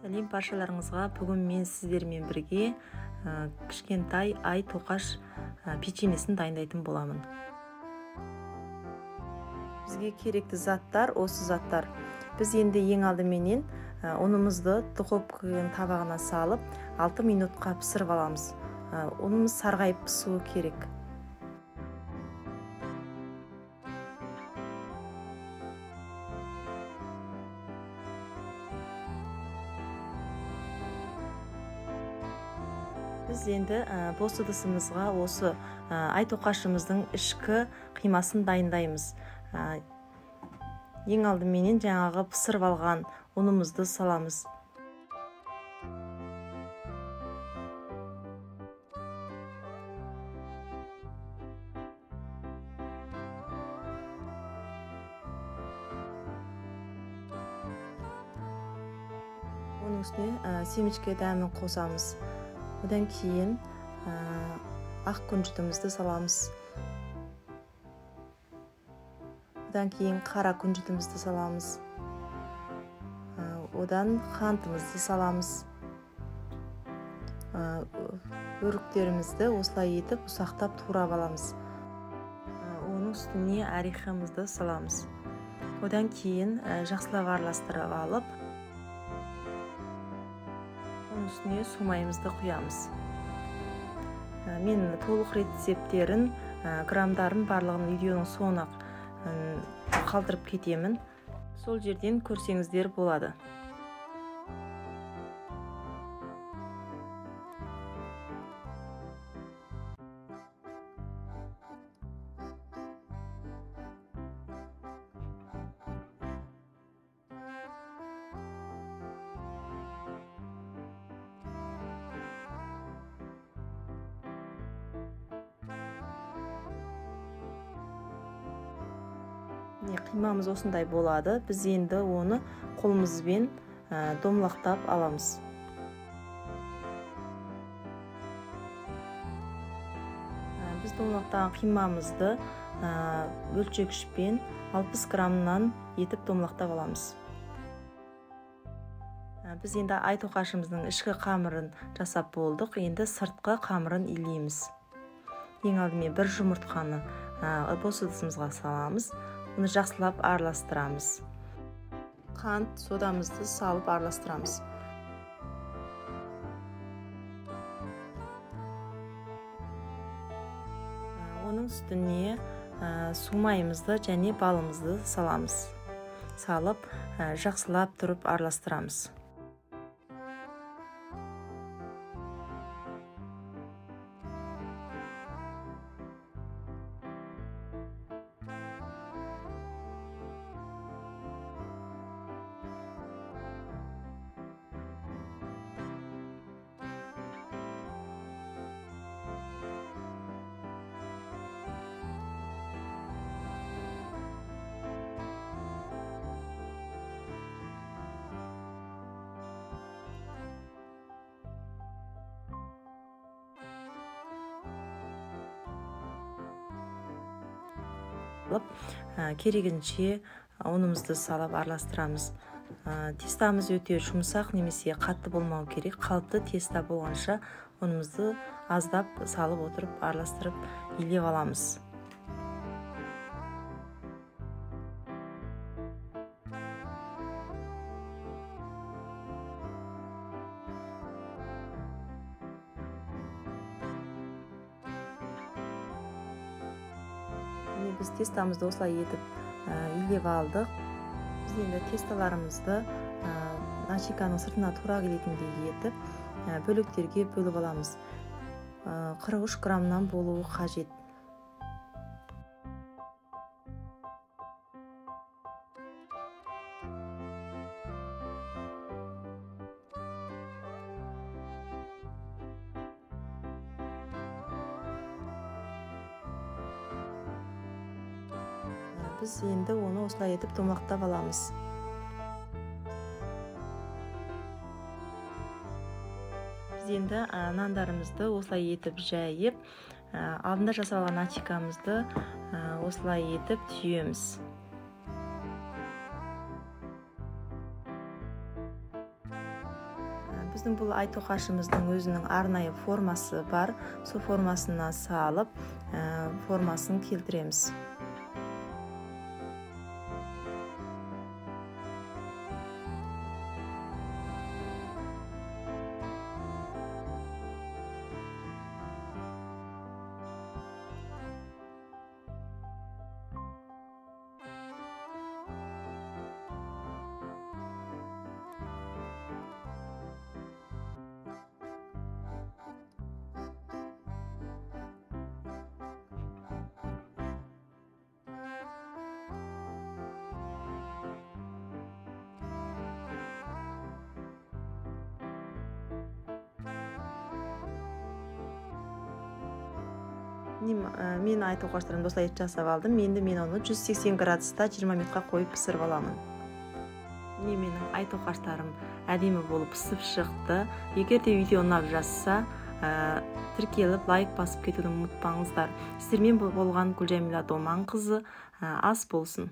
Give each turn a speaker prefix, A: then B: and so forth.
A: Сәлем баршаларыңызға. Бүгін мен сіздермен бірге кішкентай ай тоқаш печенесін дайындайтын боламын. Бізге керекті заттар осы заттар. Біз енді ең алдыменен ұнымызды духовка табағына салып 6 минутқа пісіріп аламыз. Ұнымыз сарғайып пісуі керек. Біз енді бос ыдысымызға осы ай тоқашымыздың ішкі қимасын дайындаймыз. Ең алдыменен жаңағы пісіріп алған ұнымызды саламыз. Оның үстіне семечке дәмін қосамыз. Одан кейін ақ күнжітімізді саламыз. Одан кейін қара күнжітімізді саламыз. Одан қантымызды саламыз. Өріктерімізді осылай етіп ұсақтап турап аламыз. Оның үстіне орехамызды саламыз. Одан кейін жақсылап араластырып алып, оның үстіне сумайымызды құямыз. Мен толық рецептерін, грамдарын барлығын видеоның соңына қалдырып кетемін. Сол жерден көрсеңіздер болады. Қимамыз осындай болады. Біз енді оны қолымызбен домлақтап аламыз. Біз домлақтаған қимамызды өлшегішпен 60 граммнан етіп домлақтап аламыз. Біз енді ай тоқашымыздың ішкі қамырын жасап болдық. Енді сыртқы қамырын илейміз. Ең алдымен бір жұмыртқаны бос ыдысымызға саламыз. Оны жақсылап араластырамыз. Қант, содамызды салып араластырамыз. Оның үстіне сумайымызды және балымызды саламыз. Салып, жақсылап тұрып араластырамыз. Керегінше ұнымызды салып араластырамыз. Тестамыз өте жұмсақ немесе қатты болмау керек. Қалыпты теста болғанша ұнымызды аздап салып отырып араластырып илеп аламыз. Біз тестамызды осылай етіп илеп алдық. Біз енді тесталарымызды начинканың сыртына тура келетіндей етіп бөліктерге бөліп аламыз. 43 граммнан болуы қажет. Біз енді оны осылай етіп домлақтап аламыз. Біз енді нандарымызды осылай етіп жайып, алдында жасап алған начинкамызды осылай етіп түйеміз. Біздің бұл ай тоқашымыздың өзінің арнайы формасы бар. Сол формасына салып, формасын келтіреміз. Мен ай тоқаштарымды осылай жасап алдым. Енді мен оны 180 градуста 20 минутқа қойып пісіріп аламын. Менің ай тоқаштарым әдемі болып пісіп шықты. Егер де видео ұнап жатса, тіркеліп лайк басып кетуді ұмытпаңыздар. Сіздермен болған Гүлжәмила Доманқызы. Ас болсын.